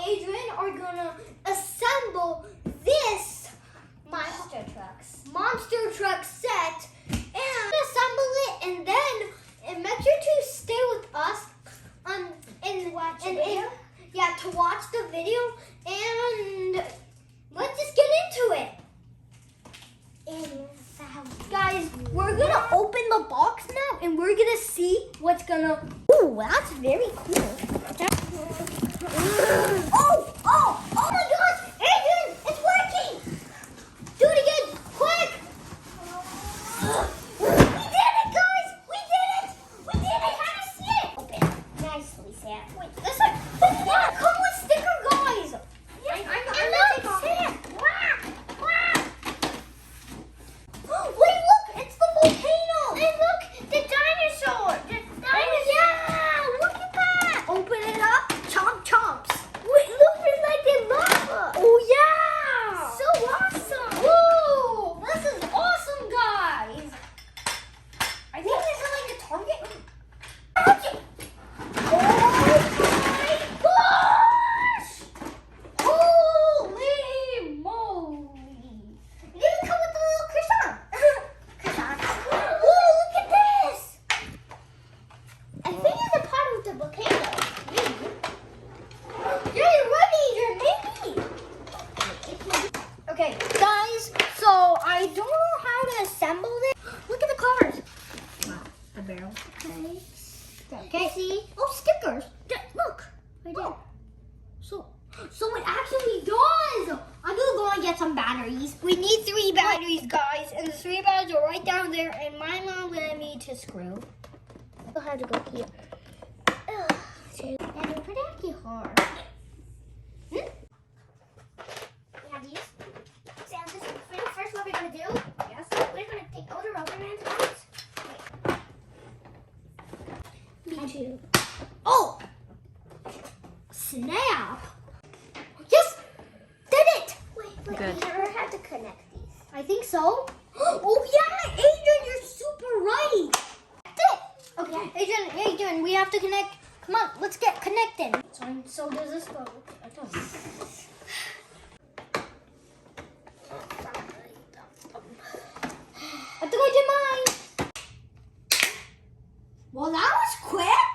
Adrian are gonna assemble this monster truck set and assemble it, and then make sure to stay with us to watch the video, and let's just get into it. Guys, we're gonna open the box now, and we're gonna see what's gonna. Ooh, that's very cool. Oh my gosh, Adrian, it's working. Do it again, quick. We did it, guys. We did it. How do you see it? Open nicely, Sam. Wait, this one. Yeah, come with sticker, guys. Yeah, I'm not Sam. Wait, look, it's the volcano. And look, the dinosaur. Yeah, look at that. Open it up. Chomps. Wait, look, it's like in lava. Oh, yeah. So awesome. Whoa, this is awesome, guys. I think this is like a Target. Oh, my gosh. Holy moly. It even come with the little croissant. Whoa, look at this. I think it's a part of the volcano. Maybe. Yeah, you're right, Adrian. Maybe. Okay, guys, so I don't know how to assemble it. Look at the cars. The barrel. Okay. See? Oh, stickers. Look. Right there. So it actually does. I'm gonna go and get some batteries. We need 3 batteries, guys, and the 3 batteries are right down there. And my mom wanted me to screw. I'll have to go here. And they're pretty hard. We have these. Sam, this is first what we're gonna do. Yes. We're gonna take all the rubber bands out. Me too. Oh! Snap! Yes! Did it! Wait, Good. We never had to connect these. I think so. Oh yeah, Adrian, you're super right. Okay, Adrian, we have to connect. Come on, let's get connected. So does this go? I don't know. I think I did mine. Well, that was quick.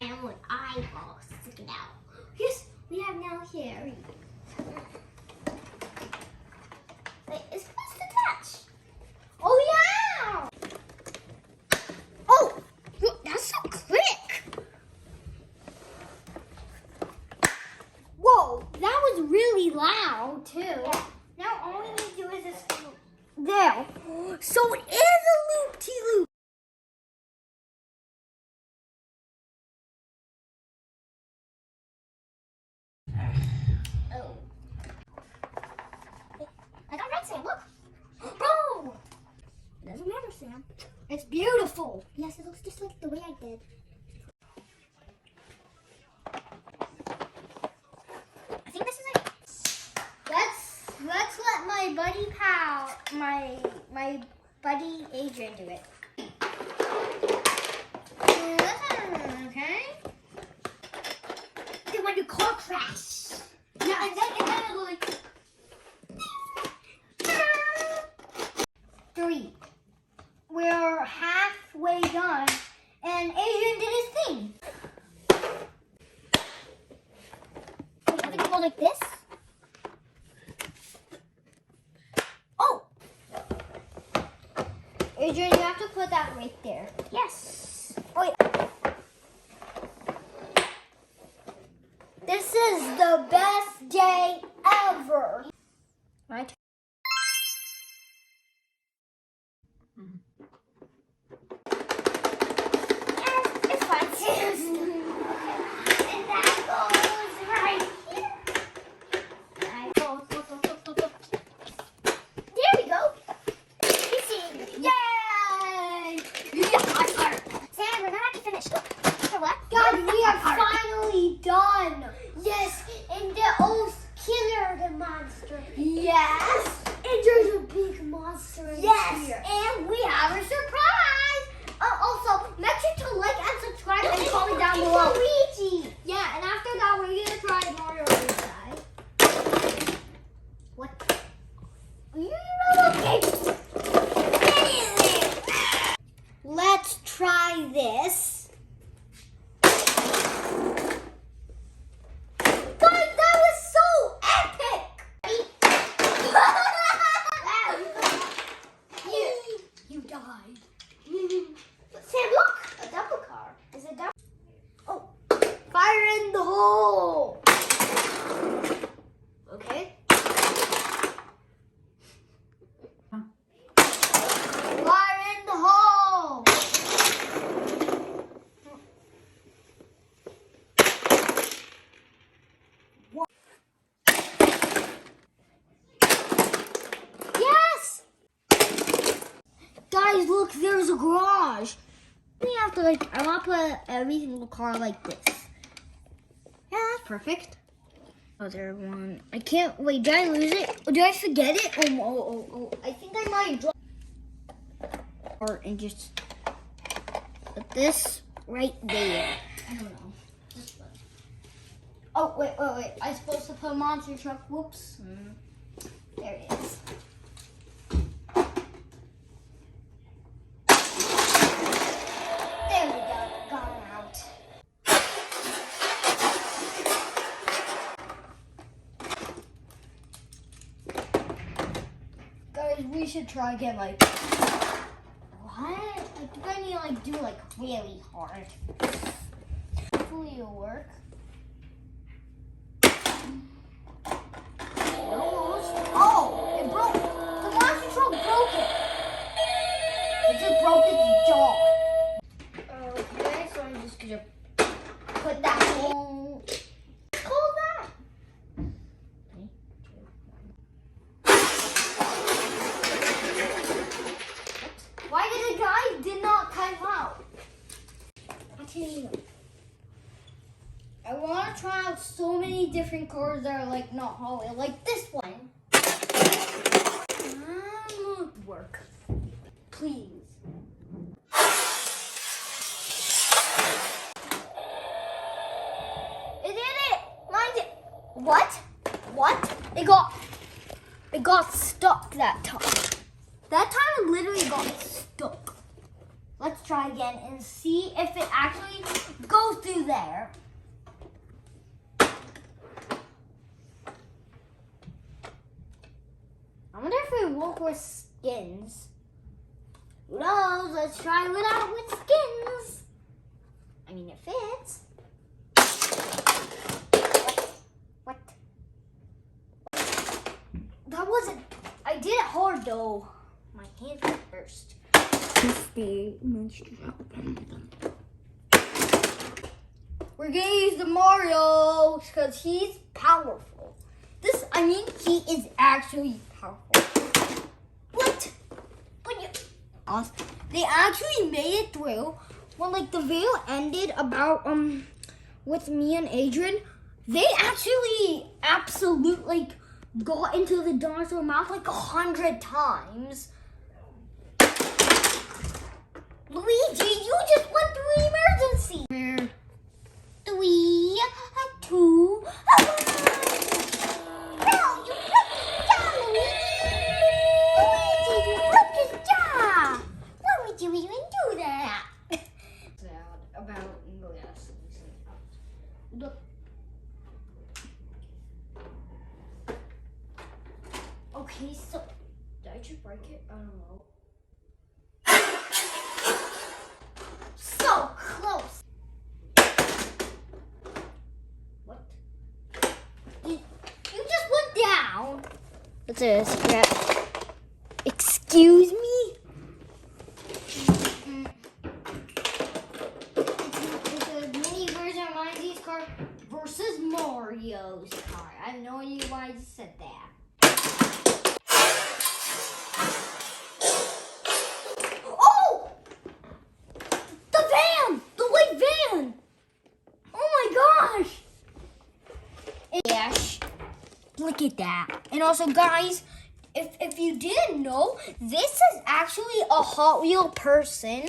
And with eyeballs sticking out. Yes, we have now here. Wait, it's supposed to touch. Oh yeah! Oh, look, that's so quick. Whoa, that was really loud too. Yeah. Now all we need to do is this. There. So it is a loop-de-loop. Oh. I got red, Sam. Look. Bro. It doesn't matter, Sam. It's beautiful. Yes, it looks just like the way I did. I think this is it. Let's let my buddy my buddy Adrian do it. Okay. Then when your car crash. Yeah, and then it'll like 3. We're halfway done, and Adrian did his thing. I think it goes like this. Adrian, you have to put that right there. Yes. Oh, yeah. This is the best day ever. My turn. Yes, it's fine. And that goes right here. There we go. Yay! Sam, we're not finished. For what? God, we are finally done. Yes, and the old killer, the monster. Yes. in the hole. Okay. Fire in the hole. Yes! Guys, look, there's a garage. We have to I want to put every single car like this. Yeah, that's perfect. Other one. I can't, wait, did I lose it? Or did I forget it? Oh, I think I might have dropped it. And just put this right there. I don't know. Just put. Oh, wait. I'm supposed to put a monster truck. Whoops. There it is. There we go. Got it out. Guys, we should try again, like, what? I think I need to, do, really hard. Hopefully it'll work. Almost. Oh, it broke. The monster truck broke it. It just broke its jaw. Okay, so I'm just gonna put that hole. Hold that. Why did the guy did not come out? I can't even. I want to try out so many different cars that are not Holly, like this one. Work, please. It did it. Mine did. What? It got stuck that time. That time it literally got stuck. Let's try again and see if it actually goes through there. I wonder if it will work with skins. Who knows? Let's try it out with skins. I mean, it fits. What? That wasn't. I did it hard though. My hands were first. We're gonna use the Mario because he's powerful. He is actually powerful. What? They actually made it through. When the video ended about with me and Adrian, they actually absolutely got into the dinosaur mouth 100 times. Luigi, you just went through emergency. 3, 2, 1. No, you broke his jaw, Luigi. Luigi, you broke his jaw. Why would you even do that? Sad about yes. Look. Okay, so did I just break it? I don't know. So close. What? You just went down. What's this? Yeah. Excuse me? It's a mini version of Mindy's car versus Mario's car. I have no idea why I just said that. Oh! The van! The white van! Oh my gosh! Yes. Look at that. And also, guys, if you didn't know, this is actually a Hot Wheel person.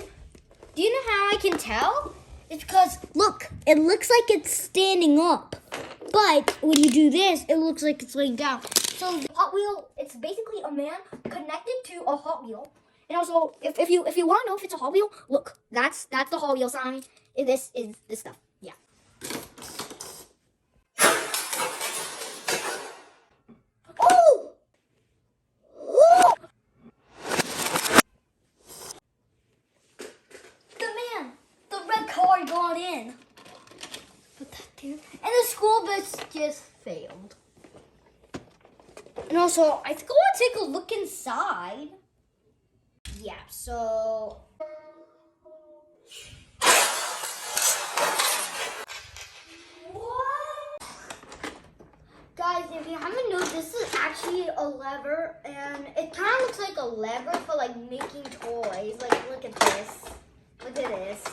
Do you know how I can tell? It's because, look, it looks like it's standing up. But when you do this, it looks like it's laying down. So the Hot Wheel, it's basically a man connected to a Hot Wheel. And also, if you want to know if it's a Hot Wheel, look, that's the Hot Wheel sign. And this is this stuff. Yeah. Oh! Oh! The red car got in. Put that And the school bus just failed. And also, I think I want to take a look inside. Yeah, so... Guys, if you haven't noticed, this is actually a lever, and it kind of looks like a lever for like making toys. Like, look at this. Look at this.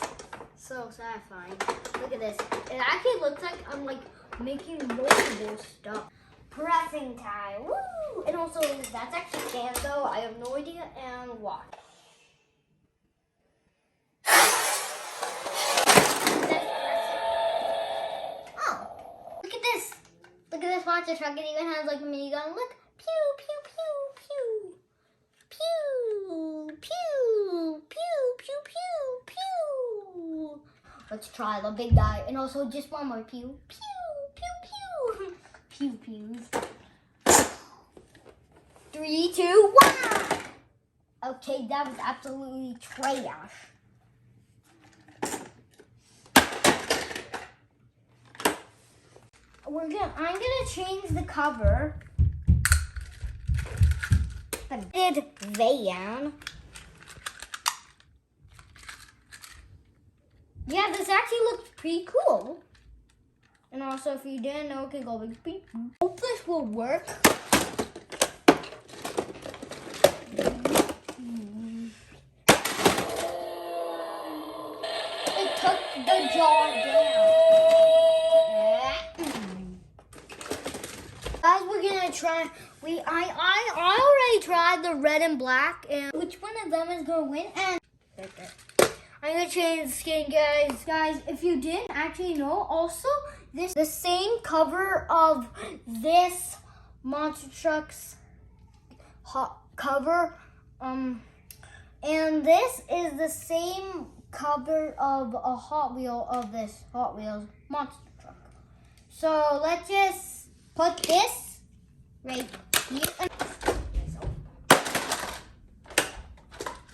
So satisfying. Look at this. It actually looks like I'm like making multiple stuff. Pressing time. Woo! And also, that's actually sand though. I have no idea. And watch. Look at this monster truck. It even has like a minigun. Look. Pew, pew, pew, pew. Pew, pew, pew, pew, pew, pew. Let's try the big guy. And also just one more pew. Pew, pew, pew. Pew, pews. 3, 2, 1. Okay, that was absolutely trash. I'm gonna change the cover. The big van. Yeah, this actually looks pretty cool. And also, if you didn't know, it can go like beep. Hope this will work. It took the jaw down. Guys, we're gonna try. I already tried the red and black, and which one of them is gonna win? And I'm gonna change the skin, guys. Guys, if you didn't actually know, also the same cover of this monster truck's cover, and this is the same cover of a Hot Wheel of this Hot Wheels monster truck. So let's just put this right here.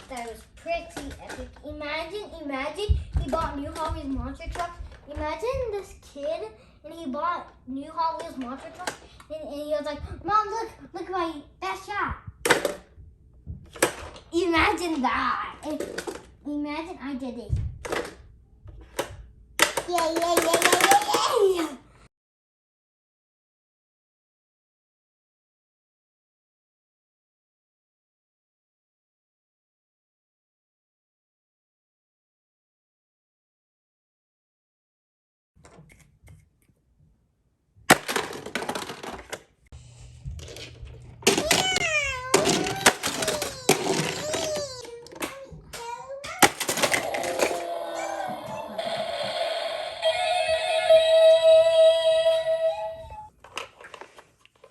That was pretty epic. Imagine he bought new Hot Wheels monster trucks. Imagine this kid and he bought new Hot Wheels monster trucks and he was like, Mom, look at my best shot. Imagine that. Imagine I did it. Yay.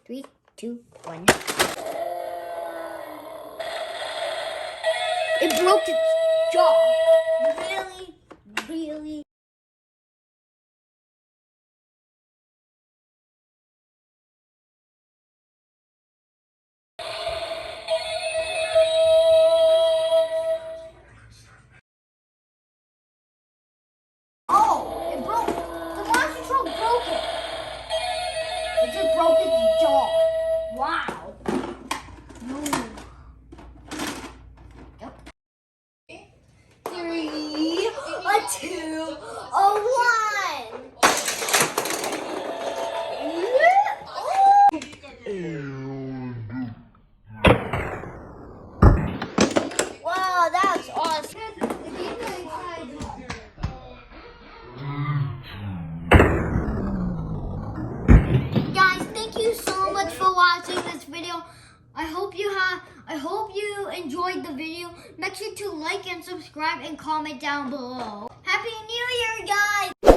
Three, 2, 1. It broke its jaw. Really. Oh, it broke. The monster truck broke it. It just broke its jaw. Wow. Yep. 3, 2, 1. Wow, that's awesome. Guys, thank you so much for watching this video. I hope you enjoyed the video. Make sure to like and subscribe and comment down below. Happy New Year, guys!